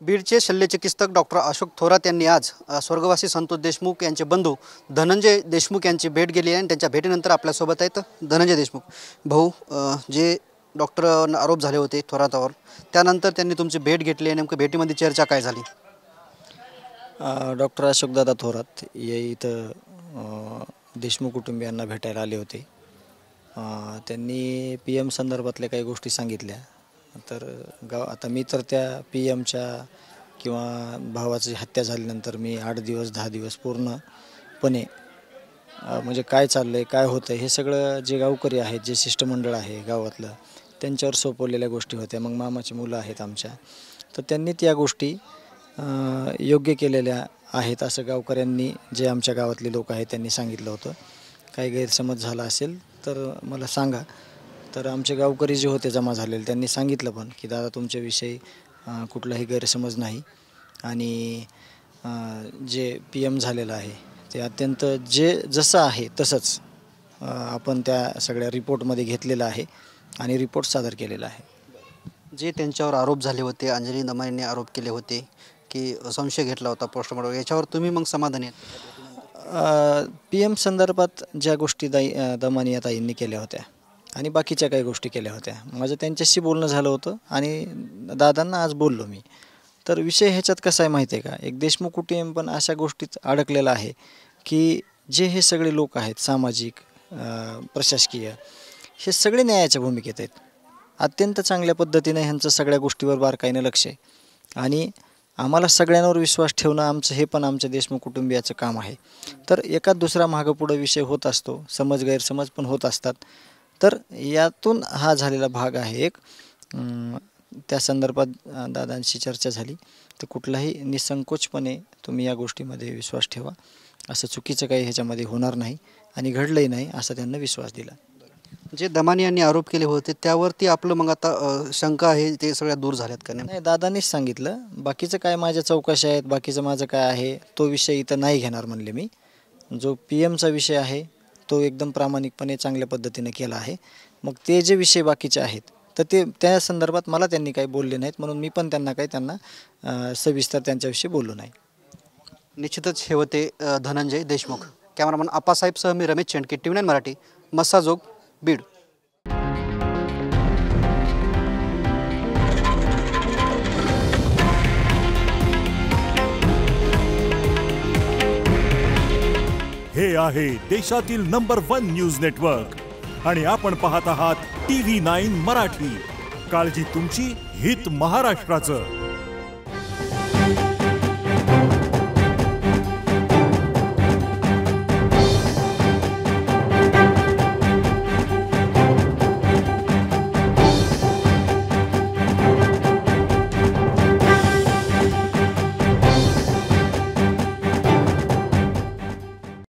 बीडचे शल्यचिकित्सक डॉक्टर अशोक थोरात यांनी आज स्वर्गवासी संतोष देशमुख यांचे बंधू धनंजय देशमुख यांची भेट घेतली आहे आणि त्यांच्या भेटीनंतर आपल्यासोबत आहेत धनंजय देशमुख भाऊ। जे डॉक्टर आरोप झाले होते थोरातावर, त्यानंतर त्यांनी तुमची भेट घेतली आहे, नेमकं भेटीमध्ये चर्चा काय झाली? डॉक्टर अशोकदादा थोरात हे इथं देशमुख कुटुंबियांना भेटायला आले होते। त्यांनी PM संदर्भातल्या काही गोष्टी सांगितल्या। तर आता मी तर त्या PMच्या किंवा भावाची हत्या झाल्यानंतर मी 8 दिवस 10 दिवस पूर्णपणे म्हणजे काय चाललंय काय होतं हे सगळं जे गावकरी आहेत, जे शिष्टमंडळ आहे गावातलं, त्यांच्यावर सोपवलेल्या गोष्टी होत्या। मग मामाची मुलं आहेत आमच्या, तर त्यांनी त्या गोष्टी योग्य केलेल्या आहेत असं गावकऱ्यांनी, जे आमच्या गावातले लोक आहेत त्यांनी सांगितलं होतं। काही गैरसमज झाला असेल तर मला सांगा। तर आमचे गावकरी जे होते जमा झालेले त्यांनी सांगितलं पण की दादा तुमच्याविषयी कुठलाही गैरसमज नाही आणि जे PM झालेलं आहे ते अत्यंत जसं आहे तसंच आपण त्या सगळ्या रिपोर्टमध्ये घेतलेलं आहे आणि रिपोर्ट सादर केलेला आहे। जे त्यांच्यावर आरोप झाले होते, अंजली दमानींनी आरोप केले होते की संशय घेतला होता पोस्टमॉर्टम, याच्यावर तुम्ही मग समाधानी आहेत? PM संदर्भात ज्या गोष्टी दमानी ताईंनी केल्या होत्या आणि बाकीच्या काही गोष्टी केल्या होत्या, माझं त्यांच्याशी बोलणं झालं होतं आणि दादांना आज बोललो मी। तर विषय ह्याच्यात कसा आहे माहिती आहे का, एक देशमुख कुटुंब पण अशा गोष्टीत अडकलेला आहे की जे हे सगळे लोक आहेत, सामाजिक प्रशासकीय, हे सगळे न्यायाच्या भूमिकेत आहेत। अत्यंत चांगल्या पद्धतीने ह्यांचं सगळ्या गोष्टीवर बारकाईनं लक्ष आहे आणि आम्हाला सगळ्यांवर विश्वास ठेवणं आमचं हे पण आमच्या देशमुख कुटुंबियाचं काम आहे। तर एकाच दुसरा मागं पुढं विषय होत असतो, समज गैरसमज पण होत असतात। तर यातून हा झालेला भाग आहे एक। त्या संदर्भात दादांशी चर्चा झाली, तर कुठलाही निसंकोचपणे तुम्ही या गोष्टीमध्ये विश्वास ठेवा, असं चुकीचं काही ह्याच्यामध्ये होणार नाही आणि घडलंही नाही असा त्यांना विश्वास दिला। जे दमानी यांनी आरोप केले होते त्यावरती आपलं मग आता शंका आहे ते सगळ्या दूर झाल्यात का? नाही, दादांनीच सांगितलं बाकीचं काय माझ्या चौकशा आहेत, बाकीचं माझं काय आहे तो विषय इथं नाही घेणार म्हणले मी। जो PMचा विषय आहे तो एकदम प्रामाणिकपणे चांगल्या पद्धतीने केला आहे। मग ते जे विषय बाकीचे आहेत तर ते त्या संदर्भात मला त्यांनी काही बोलले नाहीत, म्हणून मी पण त्यांना सविस्तर त्यांच्याविषयी बोललो नाही। निश्चितच हे होते धनंजय देशमुख। कॅमेरामन आप्पासाहेबसह मी रमेश चेंडके, TV9 मराठी, मस्साजोग, बीड। हे आहे देशातील नंबर 1 न्यूज नेटवर्क आणि आपण पाहत आहात TV9 मराठी। काळजी तुमची, हित महाराष्ट्राचं।